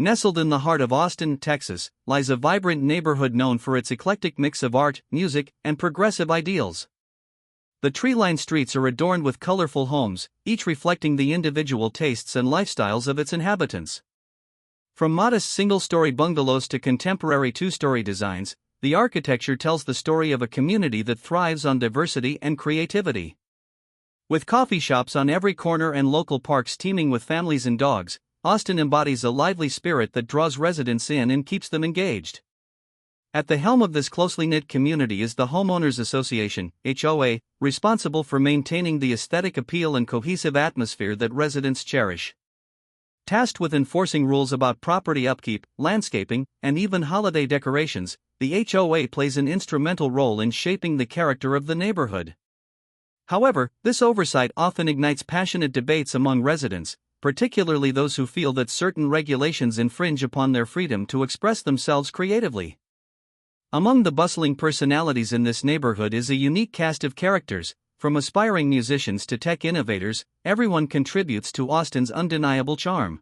Nestled in the heart of Austin, Texas, lies a vibrant neighborhood known for its eclectic mix of art, music, and progressive ideals. The tree-lined streets are adorned with colorful homes, each reflecting the individual tastes and lifestyles of its inhabitants. From modest single-story bungalows to contemporary two-story designs, the architecture tells the story of a community that thrives on diversity and creativity. With coffee shops on every corner and local parks teeming with families and dogs, Austin embodies a lively spirit that draws residents in and keeps them engaged. At the helm of this closely knit community is the Homeowners Association, HOA, responsible for maintaining the aesthetic appeal and cohesive atmosphere that residents cherish. Tasked with enforcing rules about property upkeep, landscaping, and even holiday decorations, the HOA plays an instrumental role in shaping the character of the neighborhood. However, this oversight often ignites passionate debates among residents, particularly those who feel that certain regulations infringe upon their freedom to express themselves creatively. Among the bustling personalities in this neighborhood is a unique cast of characters. From aspiring musicians to tech innovators, everyone contributes to Austin's undeniable charm.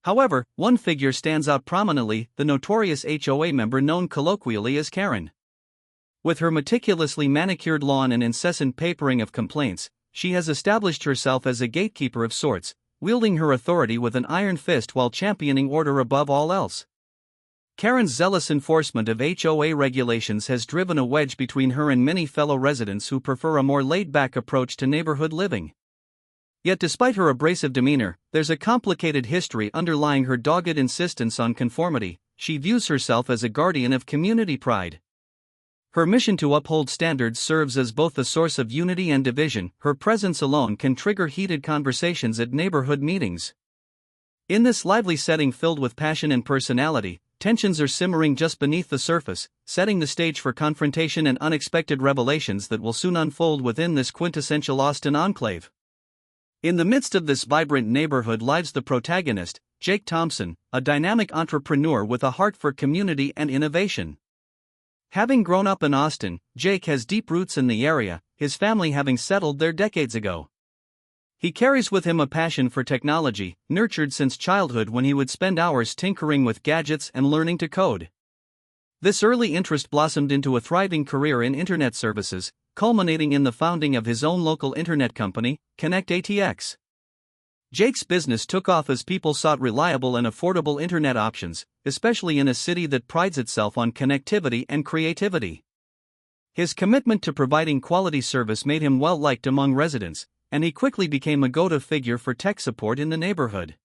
However, one figure stands out prominently: the notorious HOA member known colloquially as Karen. With her meticulously manicured lawn and incessant papering of complaints, she has established herself as a gatekeeper of sorts, wielding her authority with an iron fist while championing order above all else. Karen's zealous enforcement of HOA regulations has driven a wedge between her and many fellow residents who prefer a more laid-back approach to neighborhood living. Yet despite her abrasive demeanor, there's a complicated history underlying her dogged insistence on conformity. She views herself as a guardian of community pride. Her mission to uphold standards serves as both a source of unity and division. Her presence alone can trigger heated conversations at neighborhood meetings. In this lively setting filled with passion and personality, tensions are simmering just beneath the surface, setting the stage for confrontation and unexpected revelations that will soon unfold within this quintessential Austin enclave. In the midst of this vibrant neighborhood lives the protagonist, Jake Thompson, a dynamic entrepreneur with a heart for community and innovation. Having grown up in Austin, Jake has deep roots in the area, his family having settled there decades ago. He carries with him a passion for technology, nurtured since childhood when he would spend hours tinkering with gadgets and learning to code. This early interest blossomed into a thriving career in internet services, culminating in the founding of his own local internet company, ConnectATX. Jake's business took off as people sought reliable and affordable internet options, especially in a city that prides itself on connectivity and creativity. His commitment to providing quality service made him well-liked among residents, and he quickly became a go-to figure for tech support in the neighborhood.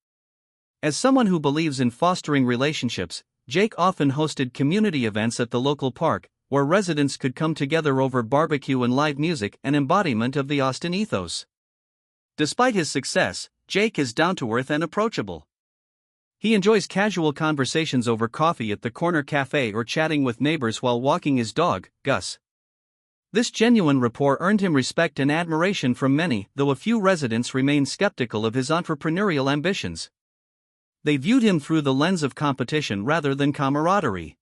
As someone who believes in fostering relationships, Jake often hosted community events at the local park, where residents could come together over barbecue and live music, an embodiment of the Austin ethos. Despite his success, Jake is down-to-earth and approachable. He enjoys casual conversations over coffee at the corner cafe or chatting with neighbors while walking his dog, Gus. This genuine rapport earned him respect and admiration from many, though a few residents remain skeptical of his entrepreneurial ambitions. They viewed him through the lens of competition rather than camaraderie.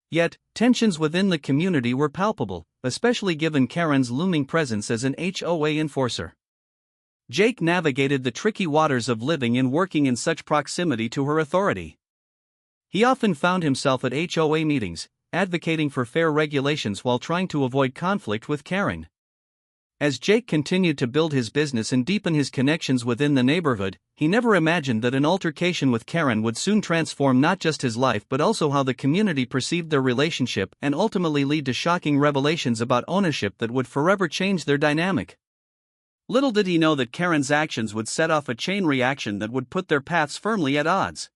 Yet, tensions within the community were palpable, especially given Karen's looming presence as an HOA enforcer. Jake navigated the tricky waters of living and working in such proximity to her authority. He often found himself at HOA meetings, advocating for fair regulations while trying to avoid conflict with Karen. As Jake continued to build his business and deepen his connections within the neighborhood, he never imagined that an altercation with Karen would soon transform not just his life but also how the community perceived their relationship and ultimately lead to shocking revelations about ownership that would forever change their dynamic. Little did he know that Karen's actions would set off a chain reaction that would put their paths firmly at odds.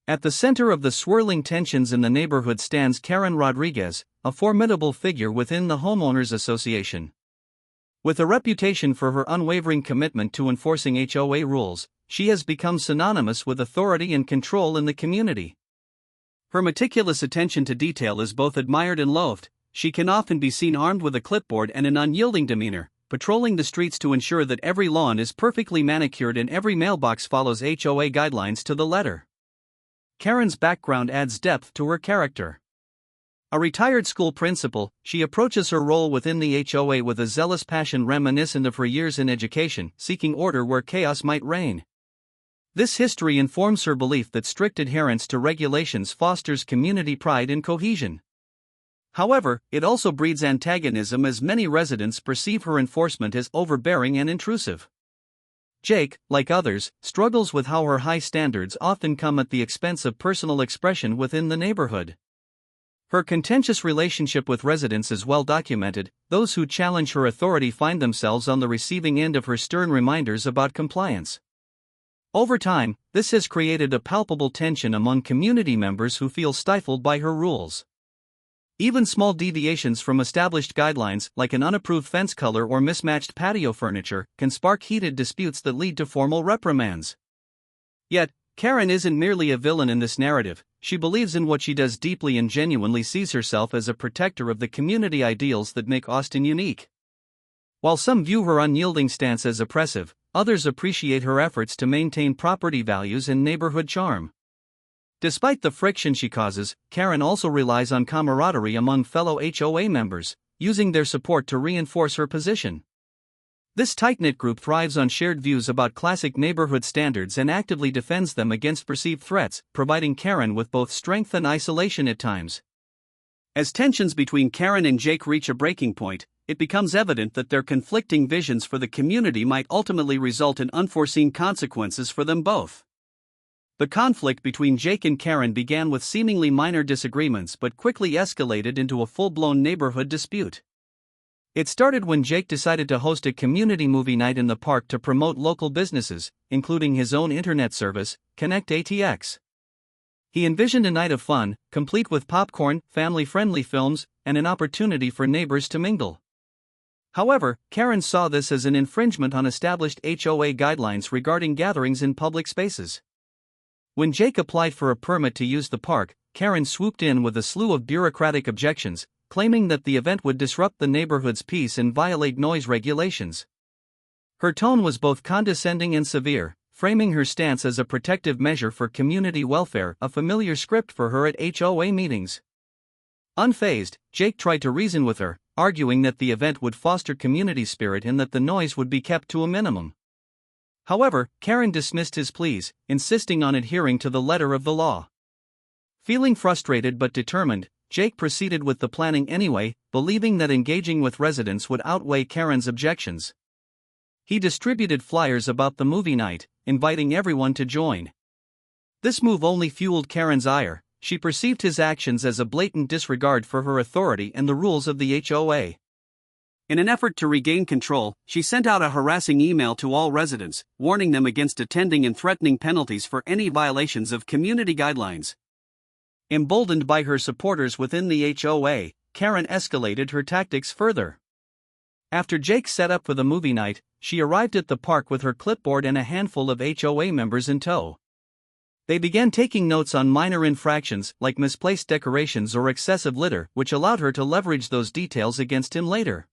At the center of the swirling tensions in the neighborhood stands Karen Rodriguez, a formidable figure within the Homeowners Association. With a reputation for her unwavering commitment to enforcing HOA rules, she has become synonymous with authority and control in the community. Her meticulous attention to detail is both admired and loathed. She can often be seen armed with a clipboard and an unyielding demeanor, patrolling the streets to ensure that every lawn is perfectly manicured and every mailbox follows HOA guidelines to the letter. Karen's background adds depth to her character. A retired school principal, she approaches her role within the HOA with a zealous passion reminiscent of her years in education, seeking order where chaos might reign. This history informs her belief that strict adherence to regulations fosters community pride and cohesion. However, it also breeds antagonism as many residents perceive her enforcement as overbearing and intrusive. Jake, like others, struggles with how her high standards often come at the expense of personal expression within the neighborhood. Her contentious relationship with residents is well documented. Those who challenge her authority find themselves on the receiving end of her stern reminders about compliance. Over time, this has created a palpable tension among community members who feel stifled by her rules. Even small deviations from established guidelines, like an unapproved fence color or mismatched patio furniture, can spark heated disputes that lead to formal reprimands. Yet, Karen isn't merely a villain in this narrative. She believes in what she does deeply and genuinely sees herself as a protector of the community ideals that make Austin unique. While some view her unyielding stance as oppressive, others appreciate her efforts to maintain property values and neighborhood charm. Despite the friction she causes, Karen also relies on camaraderie among fellow HOA members, using their support to reinforce her position. This tight-knit group thrives on shared views about classic neighborhood standards and actively defends them against perceived threats, providing Karen with both strength and isolation at times. As tensions between Karen and Jake reach a breaking point, it becomes evident that their conflicting visions for the community might ultimately result in unforeseen consequences for them both. The conflict between Jake and Karen began with seemingly minor disagreements but quickly escalated into a full-blown neighborhood dispute. It started when Jake decided to host a community movie night in the park to promote local businesses, including his own internet service, Connect ATX. He envisioned a night of fun, complete with popcorn, family-friendly films, and an opportunity for neighbors to mingle. However, Karen saw this as an infringement on established HOA guidelines regarding gatherings in public spaces. When Jake applied for a permit to use the park, Karen swooped in with a slew of bureaucratic objections, claiming that the event would disrupt the neighborhood's peace and violate noise regulations. Her tone was both condescending and severe, framing her stance as a protective measure for community welfare, a familiar script for her at HOA meetings. Unfazed, Jake tried to reason with her, arguing that the event would foster community spirit and that the noise would be kept to a minimum. However, Karen dismissed his pleas, insisting on adhering to the letter of the law. Feeling frustrated but determined, Jake proceeded with the planning anyway, believing that engaging with residents would outweigh Karen's objections. He distributed flyers about the movie night, inviting everyone to join. This move only fueled Karen's ire. She perceived his actions as a blatant disregard for her authority and the rules of the HOA. In an effort to regain control, she sent out a harassing email to all residents, warning them against attending and threatening penalties for any violations of community guidelines. Emboldened by her supporters within the HOA, Karen escalated her tactics further. After Jake set up for the movie night, she arrived at the park with her clipboard and a handful of HOA members in tow. They began taking notes on minor infractions like misplaced decorations or excessive litter, which allowed her to leverage those details against him later.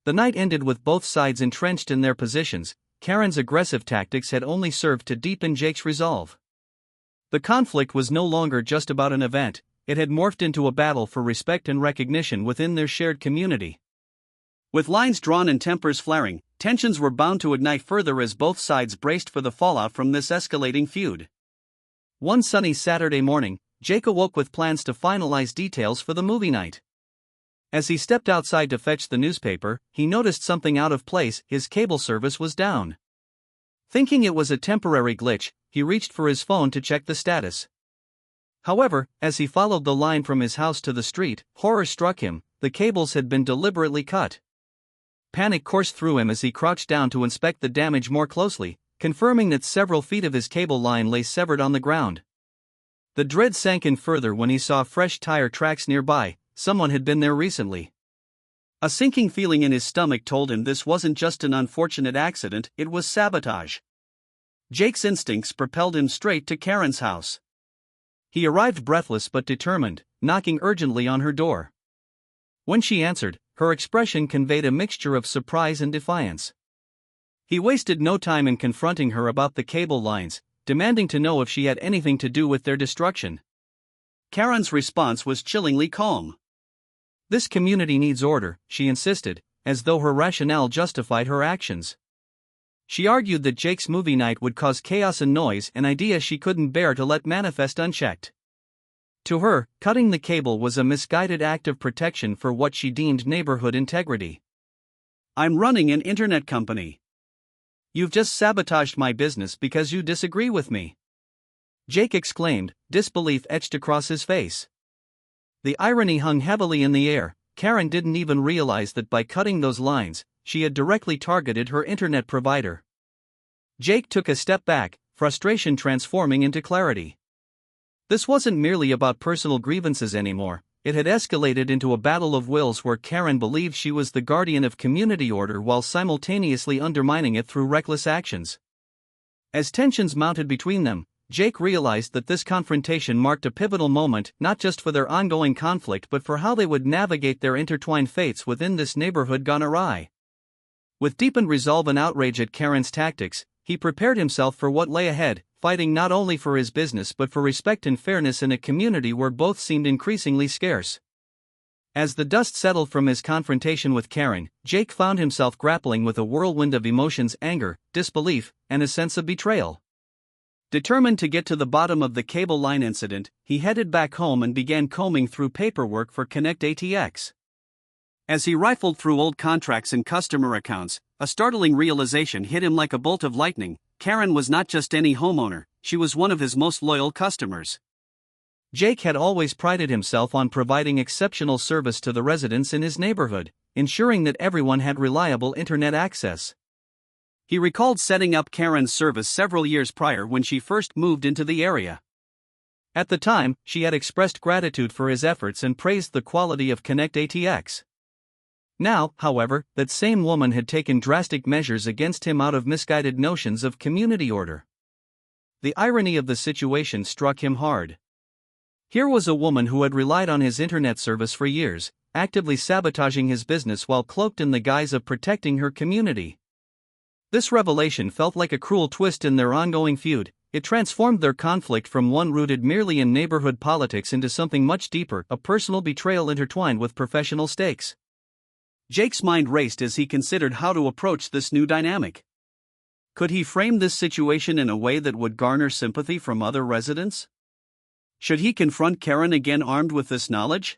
The night ended with both sides entrenched in their positions. Karen's aggressive tactics had only served to deepen Jake's resolve. The conflict was no longer just about an event, it had morphed into a battle for respect and recognition within their shared community. With lines drawn and tempers flaring, tensions were bound to ignite further as both sides braced for the fallout from this escalating feud. One sunny Saturday morning, Jake awoke with plans to finalize details for the movie night. As he stepped outside to fetch the newspaper, he noticed something out of place. His cable service was down. Thinking it was a temporary glitch, he reached for his phone to check the status. However, as he followed the line from his house to the street, horror struck him. The cables had been deliberately cut. Panic coursed through him as he crouched down to inspect the damage more closely, confirming that several feet of his cable line lay severed on the ground. The dread sank in further when he saw fresh tire tracks nearby. Someone had been there recently. A sinking feeling in his stomach told him this wasn't just an unfortunate accident, it was sabotage. Jake's instincts propelled him straight to Karen's house. He arrived breathless but determined, knocking urgently on her door. When she answered, her expression conveyed a mixture of surprise and defiance. He wasted no time in confronting her about the cable lines, demanding to know if she had anything to do with their destruction. Karen's response was chillingly calm. "This community needs order," she insisted, as though her rationale justified her actions. She argued that Jake's movie night would cause chaos and noise, an idea she couldn't bear to let manifest unchecked. To her, cutting the cable was a misguided act of protection for what she deemed neighborhood integrity. "I'm running an internet company. You've just sabotaged my business because you disagree with me," Jake exclaimed, disbelief etched across his face. The irony hung heavily in the air. Karen didn't even realize that by cutting those lines, she had directly targeted her internet provider. Jake took a step back, frustration transforming into clarity. This wasn't merely about personal grievances anymore, it had escalated into a battle of wills where Karen believed she was the guardian of community order while simultaneously undermining it through reckless actions. As tensions mounted between them, Jake realized that this confrontation marked a pivotal moment not just for their ongoing conflict but for how they would navigate their intertwined fates within this neighborhood gone awry. With deepened resolve and outrage at Karen's tactics, he prepared himself for what lay ahead, fighting not only for his business but for respect and fairness in a community where both seemed increasingly scarce. As the dust settled from his confrontation with Karen, Jake found himself grappling with a whirlwind of emotions: anger, disbelief, and a sense of betrayal. Determined to get to the bottom of the cable line incident, he headed back home and began combing through paperwork for Connect ATX. As he rifled through old contracts and customer accounts, a startling realization hit him like a bolt of lightning. Karen was not just any homeowner, she was one of his most loyal customers. Jake had always prided himself on providing exceptional service to the residents in his neighborhood, ensuring that everyone had reliable internet access. He recalled setting up Karen's service several years prior when she first moved into the area. At the time, she had expressed gratitude for his efforts and praised the quality of Connect ATX. Now, however, that same woman had taken drastic measures against him out of misguided notions of community order. The irony of the situation struck him hard. Here was a woman who had relied on his internet service for years, actively sabotaging his business while cloaked in the guise of protecting her community. This revelation felt like a cruel twist in their ongoing feud. It transformed their conflict from one rooted merely in neighborhood politics into something much deeper, a personal betrayal intertwined with professional stakes. Jake's mind raced as he considered how to approach this new dynamic. Could he frame this situation in a way that would garner sympathy from other residents? Should he confront Karen again armed with this knowledge?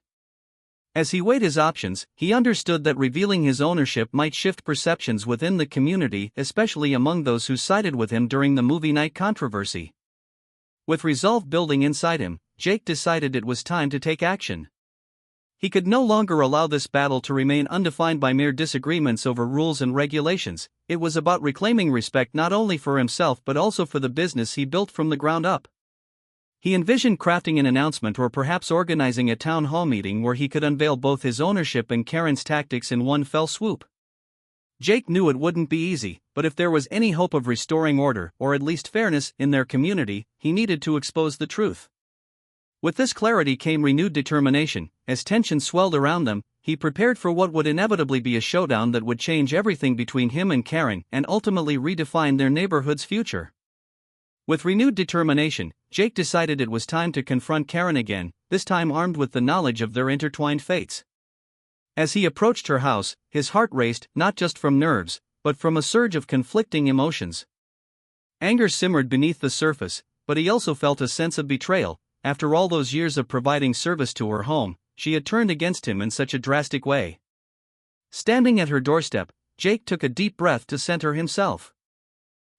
As he weighed his options, he understood that revealing his ownership might shift perceptions within the community, especially among those who sided with him during the movie night controversy. With resolve building inside him, Jake decided it was time to take action. He could no longer allow this battle to remain undefined by mere disagreements over rules and regulations. It was about reclaiming respect not only for himself but also for the business he built from the ground up. He envisioned crafting an announcement or perhaps organizing a town hall meeting where he could unveil both his ownership and Karen's tactics in one fell swoop. Jake knew it wouldn't be easy, but if there was any hope of restoring order, or at least fairness, in their community, he needed to expose the truth. With this clarity came renewed determination. As tension swelled around them, he prepared for what would inevitably be a showdown that would change everything between him and Karen and ultimately redefine their neighborhood's future. With renewed determination, Jake decided it was time to confront Karen again, this time armed with the knowledge of their intertwined fates. As he approached her house, his heart raced, not just from nerves, but from a surge of conflicting emotions. Anger simmered beneath the surface, but he also felt a sense of betrayal. After all those years of providing service to her home, she had turned against him in such a drastic way. Standing at her doorstep, Jake took a deep breath to center himself.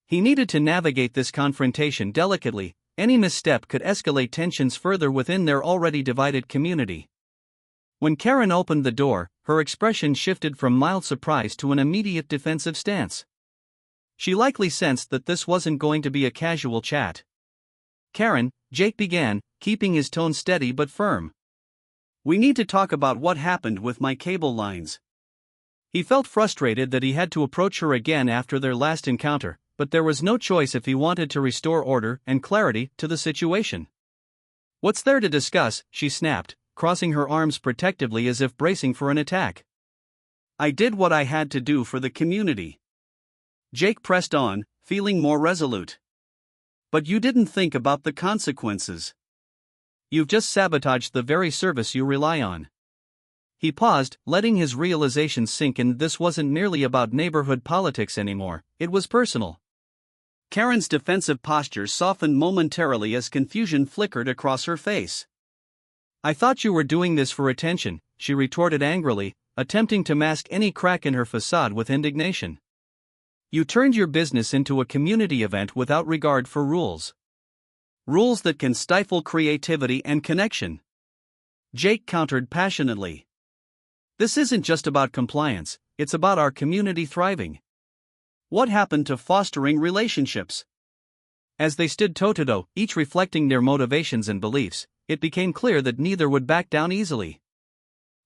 He needed to navigate this confrontation delicately. Any misstep could escalate tensions further within their already divided community. When Karen opened the door, her expression shifted from mild surprise to an immediate defensive stance. She likely sensed that this wasn't going to be a casual chat. "Karen," Jake began, keeping his tone steady but firm. "We need to talk about what happened with my cable lines." He felt frustrated that he had to approach her again after their last encounter, but there was no choice if he wanted to restore order and clarity to the situation. "What's there to discuss?" she snapped, crossing her arms protectively as if bracing for an attack. "I did what I had to do for the community." Jake pressed on, feeling more resolute. "But you didn't think about the consequences. You've just sabotaged the very service you rely on." He paused, letting his realizations sink in. This wasn't merely about neighborhood politics anymore, it was personal. Karen's defensive posture softened momentarily as confusion flickered across her face. "I thought you were doing this for attention," she retorted angrily, attempting to mask any crack in her facade with indignation. "You turned your business into a community event without regard for rules. Rules that can stifle creativity and connection." Jake countered passionately. "This isn't just about compliance, it's about our community thriving. What happened to fostering relationships?" As they stood toe-to-toe, each reflecting their motivations and beliefs, it became clear that neither would back down easily.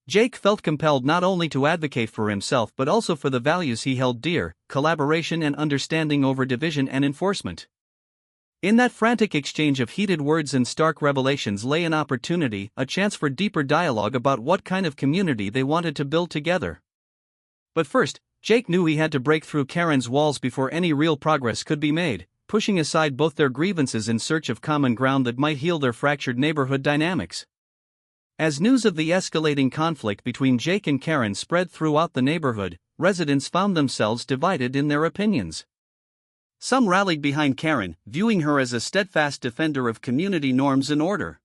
Jake felt compelled not only to advocate for himself but also for the values he held dear: collaboration and understanding over division and enforcement. In that frantic exchange of heated words and stark revelations lay an opportunity, a chance for deeper dialogue about what kind of community they wanted to build together. But first, Jake knew he had to break through Karen's walls before any real progress could be made, pushing aside both their grievances in search of common ground that might heal their fractured neighborhood dynamics. As news of the escalating conflict between Jake and Karen spread throughout the neighborhood, residents found themselves divided in their opinions. Some rallied behind Karen, viewing her as a steadfast defender of community norms and order.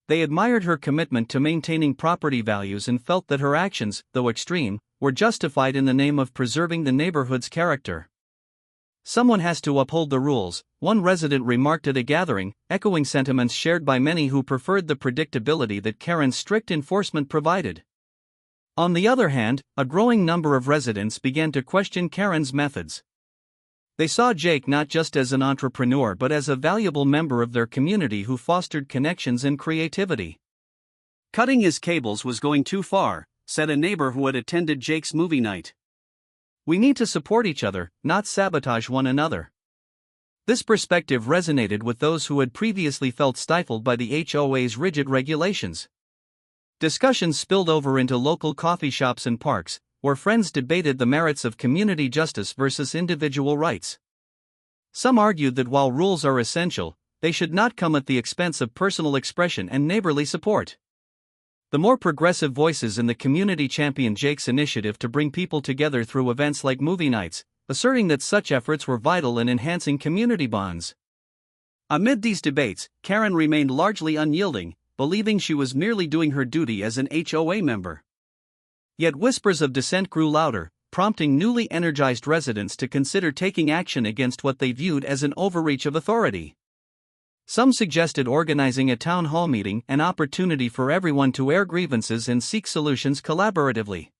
They admired her commitment to maintaining property values and felt that her actions, though extreme, were justified in the name of preserving the neighborhood's character. "Someone has to uphold the rules," one resident remarked at a gathering, echoing sentiments shared by many who preferred the predictability that Karen's strict enforcement provided. On the other hand, a growing number of residents began to question Karen's methods. They saw Jake not just as an entrepreneur but as a valuable member of their community who fostered connections and creativity. "Cutting his cables was going too far," said a neighbor who had attended Jake's movie night. "We need to support each other, not sabotage one another." This perspective resonated with those who had previously felt stifled by the HOA's rigid regulations. Discussions spilled over into local coffee shops and parks, where friends debated the merits of community justice versus individual rights. Some argued that while rules are essential, they should not come at the expense of personal expression and neighborly support. The more progressive voices in the community championed Jake's initiative to bring people together through events like movie nights, asserting that such efforts were vital in enhancing community bonds. Amid these debates, Karen remained largely unyielding, believing she was merely doing her duty as an HOA member. Yet whispers of dissent grew louder, prompting newly energized residents to consider taking action against what they viewed as an overreach of authority. Some suggested organizing a town hall meeting, an opportunity for everyone to air grievances and seek solutions collaboratively.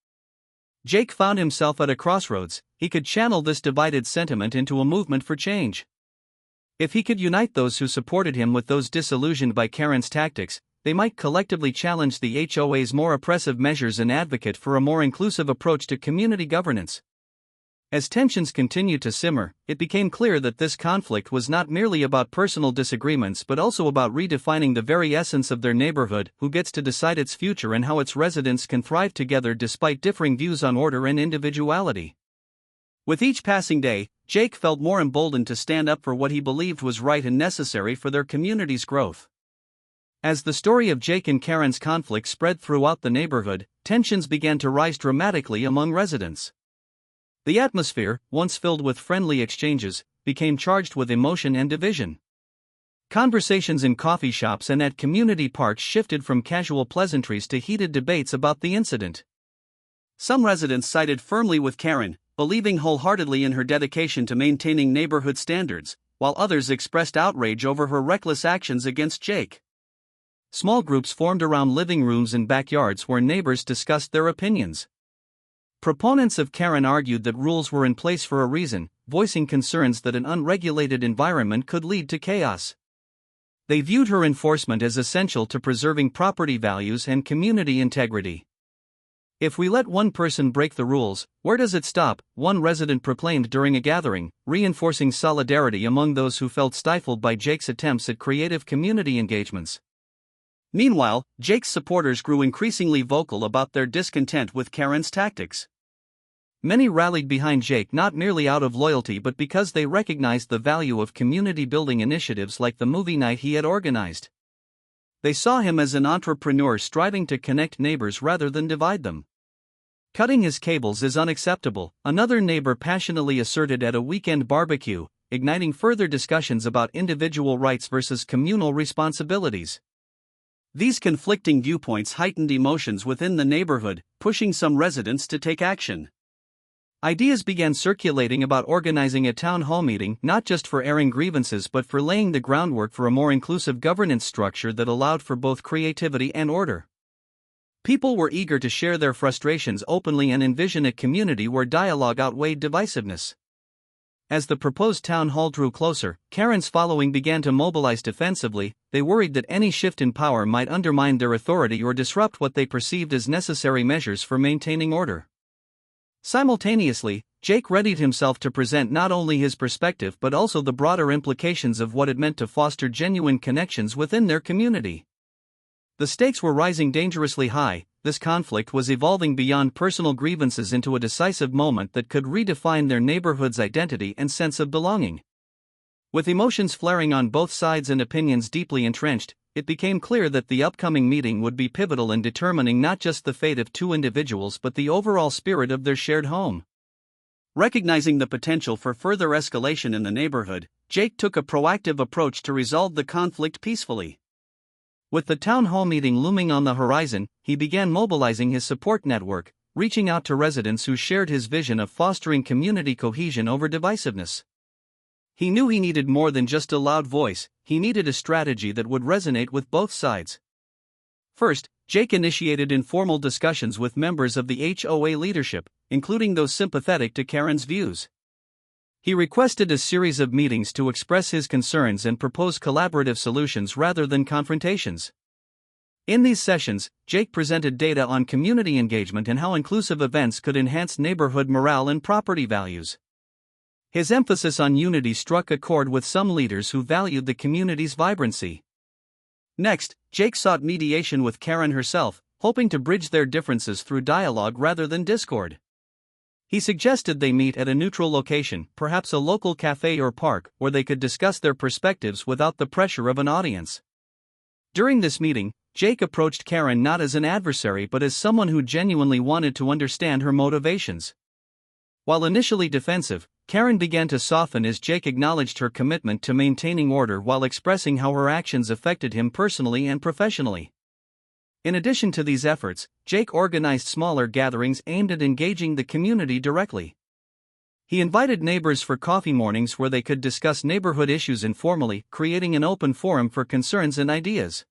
Jake found himself at a crossroads. He could channel this divided sentiment into a movement for change. If he could unite those who supported him with those disillusioned by Karen's tactics, they might collectively challenge the HOA's more oppressive measures and advocate for a more inclusive approach to community governance. As tensions continued to simmer, it became clear that this conflict was not merely about personal disagreements but also about redefining the very essence of their neighborhood: who gets to decide its future and how its residents can thrive together despite differing views on order and individuality. With each passing day, Jake felt more emboldened to stand up for what he believed was right and necessary for their community's growth. As the story of Jake and Karen's conflict spread throughout the neighborhood, tensions began to rise dramatically among residents. The atmosphere, once filled with friendly exchanges, became charged with emotion and division. Conversations in coffee shops and at community parks shifted from casual pleasantries to heated debates about the incident. Some residents sided firmly with Karen, believing wholeheartedly in her dedication to maintaining neighborhood standards, while others expressed outrage over her reckless actions against Jake. Small groups formed around living rooms and backyards where neighbors discussed their opinions. Proponents of Karen argued that rules were in place for a reason, voicing concerns that an unregulated environment could lead to chaos. They viewed her enforcement as essential to preserving property values and community integrity. "If we let one person break the rules, where does it stop?" one resident proclaimed during a gathering, reinforcing solidarity among those who felt stifled by Jake's attempts at creative community engagements. Meanwhile, Jake's supporters grew increasingly vocal about their discontent with Karen's tactics. Many rallied behind Jake not merely out of loyalty but because they recognized the value of community-building initiatives like the movie night he had organized. they saw him as an entrepreneur striving to connect neighbors rather than divide them. Cutting his cables is unacceptable, another neighbor passionately asserted at a weekend barbecue, igniting further discussions about individual rights versus communal responsibilities. These conflicting viewpoints heightened emotions within the neighborhood, pushing some residents to take action. Ideas began circulating about organizing a town hall meeting not just for airing grievances but for laying the groundwork for a more inclusive governance structure that allowed for both creativity and order. People were eager to share their frustrations openly and envision a community where dialogue outweighed divisiveness. As the proposed town hall drew closer, Karen's following began to mobilize defensively. They worried that any shift in power might undermine their authority or disrupt what they perceived as necessary measures for maintaining order. Simultaneously, Jake readied himself to present not only his perspective but also the broader implications of what it meant to foster genuine connections within their community. The stakes were rising dangerously high. This conflict was evolving beyond personal grievances into a decisive moment that could redefine their neighborhood's identity and sense of belonging. With emotions flaring on both sides and opinions deeply entrenched, it became clear that the upcoming meeting would be pivotal in determining not just the fate of two individuals but the overall spirit of their shared home. Recognizing the potential for further escalation in the neighborhood, Jake took a proactive approach to resolve the conflict peacefully. With the town hall meeting looming on the horizon, he began mobilizing his support network, reaching out to residents who shared his vision of fostering community cohesion over divisiveness. He knew he needed more than just a loud voice, he needed a strategy that would resonate with both sides. First, Jake initiated informal discussions with members of the HOA leadership, including those sympathetic to Karen's views. He requested a series of meetings to express his concerns and propose collaborative solutions rather than confrontations. In these sessions, Jake presented data on community engagement and how inclusive events could enhance neighborhood morale and property values. His emphasis on unity struck a chord with some leaders who valued the community's vibrancy. Next, Jake sought mediation with Karen herself, hoping to bridge their differences through dialogue rather than discord. He suggested they meet at a neutral location, perhaps a local cafe or park, where they could discuss their perspectives without the pressure of an audience. During this meeting, Jake approached Karen not as an adversary but as someone who genuinely wanted to understand her motivations. While initially defensive, Karen began to soften as Jake acknowledged her commitment to maintaining order while expressing how her actions affected him personally and professionally. In addition to these efforts, Jake organized smaller gatherings aimed at engaging the community directly. He invited neighbors for coffee mornings where they could discuss neighborhood issues informally, creating an open forum for concerns and ideas.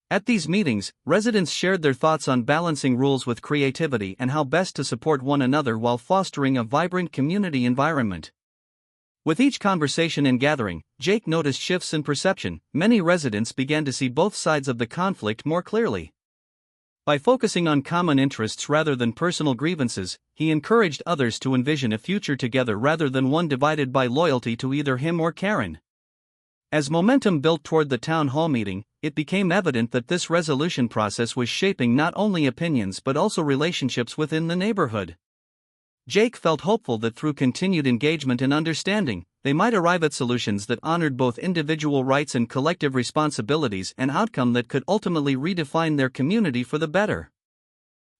At these meetings, residents shared their thoughts on balancing rules with creativity and how best to support one another while fostering a vibrant community environment. With each conversation and gathering, Jake noticed shifts in perception. Many residents began to see both sides of the conflict more clearly. By focusing on common interests rather than personal grievances, he encouraged others to envision a future together rather than one divided by loyalty to either him or Karen. As momentum built toward the town hall meeting, it became evident that this resolution process was shaping not only opinions but also relationships within the neighborhood. Jake felt hopeful that through continued engagement and understanding, they might arrive at solutions that honored both individual rights and collective responsibilities, an outcome that could ultimately redefine their community for the better.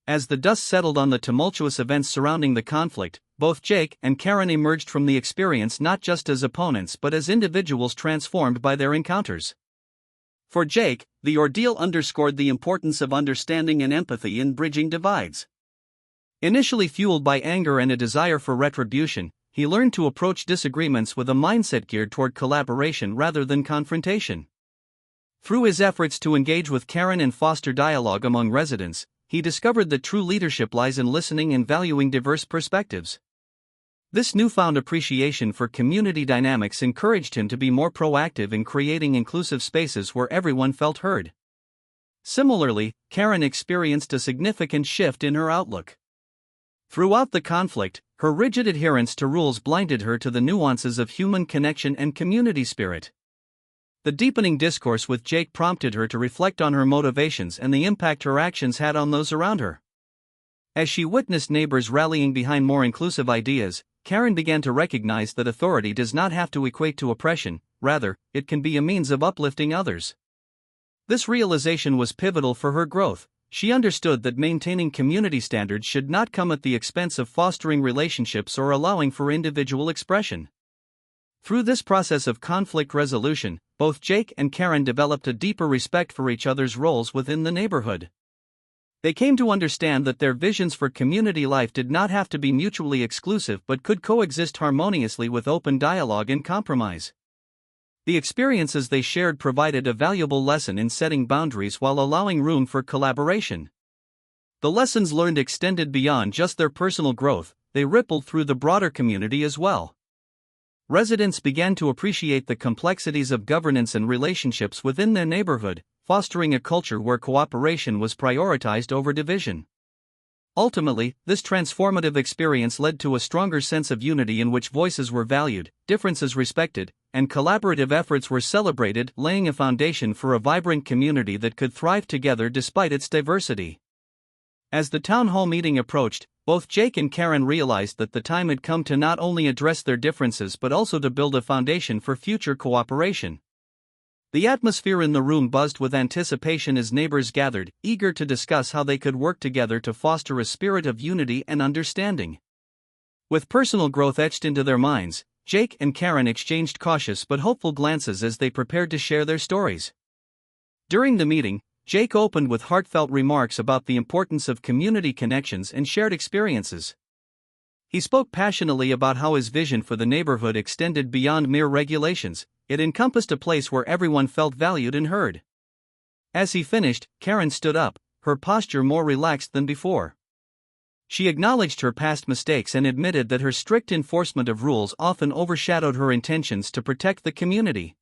As the dust settled on the tumultuous events surrounding the conflict, both Jake and Karen emerged from the experience not just as opponents but as individuals transformed by their encounters. For Jake, the ordeal underscored the importance of understanding and empathy in bridging divides. Initially fueled by anger and a desire for retribution, he learned to approach disagreements with a mindset geared toward collaboration rather than confrontation. Through his efforts to engage with Karen and foster dialogue among residents, he discovered that true leadership lies in listening and valuing diverse perspectives. This newfound appreciation for community dynamics encouraged him to be more proactive in creating inclusive spaces where everyone felt heard. Similarly, Karen experienced a significant shift in her outlook. Throughout the conflict, her rigid adherence to rules blinded her to the nuances of human connection and community spirit. The deepening discourse with Jake prompted her to reflect on her motivations and the impact her actions had on those around her. As she witnessed neighbors rallying behind more inclusive ideas, Karen began to recognize that authority does not have to equate to oppression, rather, it can be a means of uplifting others. This realization was pivotal for her growth. She understood that maintaining community standards should not come at the expense of fostering relationships or allowing for individual expression. Through this process of conflict resolution, both Jake and Karen developed a deeper respect for each other's roles within the neighborhood. They came to understand that their visions for community life did not have to be mutually exclusive but could coexist harmoniously with open dialogue and compromise. The experiences they shared provided a valuable lesson in setting boundaries while allowing room for collaboration. The lessons learned extended beyond just their personal growth, they rippled through the broader community as well. Residents began to appreciate the complexities of governance and relationships within their neighborhood, fostering a culture where cooperation was prioritized over division. Ultimately, this transformative experience led to a stronger sense of unity in which voices were valued, differences respected, and collaborative efforts were celebrated, laying a foundation for a vibrant community that could thrive together despite its diversity. As the town hall meeting approached, both Jake and Karen realized that the time had come to not only address their differences but also to build a foundation for future cooperation. The atmosphere in the room buzzed with anticipation as neighbors gathered, eager to discuss how they could work together to foster a spirit of unity and understanding. With personal growth etched into their minds, Jake and Karen exchanged cautious but hopeful glances as they prepared to share their stories. During the meeting, Jake opened with heartfelt remarks about the importance of community connections and shared experiences. He spoke passionately about how his vision for the neighborhood extended beyond mere regulations. It encompassed a place where everyone felt valued and heard. As he finished, Karen stood up, her posture more relaxed than before. She acknowledged her past mistakes and admitted that her strict enforcement of rules often overshadowed her intentions to protect the community.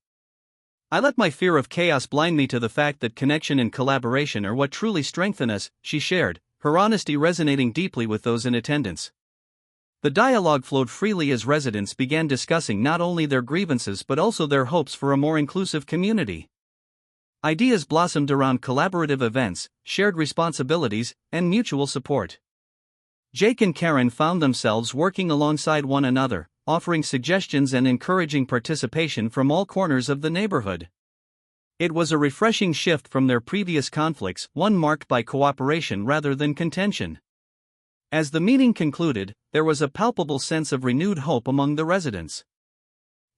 "I let my fear of chaos blind me to the fact that connection and collaboration are what truly strengthen us," she shared, her honesty resonating deeply with those in attendance. The dialogue flowed freely as residents began discussing not only their grievances but also their hopes for a more inclusive community. Ideas blossomed around collaborative events, shared responsibilities, and mutual support. Jake and Karen found themselves working alongside one another, offering suggestions and encouraging participation from all corners of the neighborhood. It was a refreshing shift from their previous conflicts, one marked by cooperation rather than contention. As the meeting concluded, there was a palpable sense of renewed hope among the residents.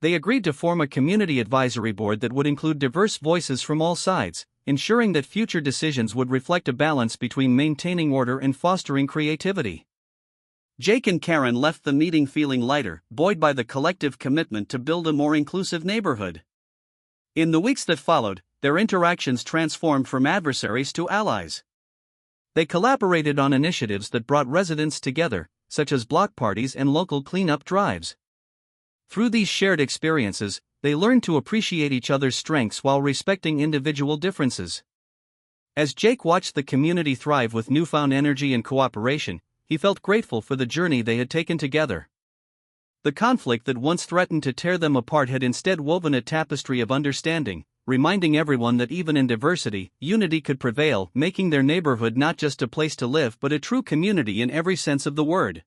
They agreed to form a community advisory board that would include diverse voices from all sides, ensuring that future decisions would reflect a balance between maintaining order and fostering creativity. Jake and Karen left the meeting feeling lighter, buoyed by the collective commitment to build a more inclusive neighborhood. In the weeks that followed, their interactions transformed from adversaries to allies. They collaborated on initiatives that brought residents together, such as block parties and local cleanup drives. Through these shared experiences, they learned to appreciate each other's strengths while respecting individual differences. As Jake watched the community thrive with newfound energy and cooperation, he felt grateful for the journey they had taken together. The conflict that once threatened to tear them apart had instead woven a tapestry of understanding, reminding everyone that even in diversity, unity could prevail, making their neighborhood not just a place to live but a true community in every sense of the word.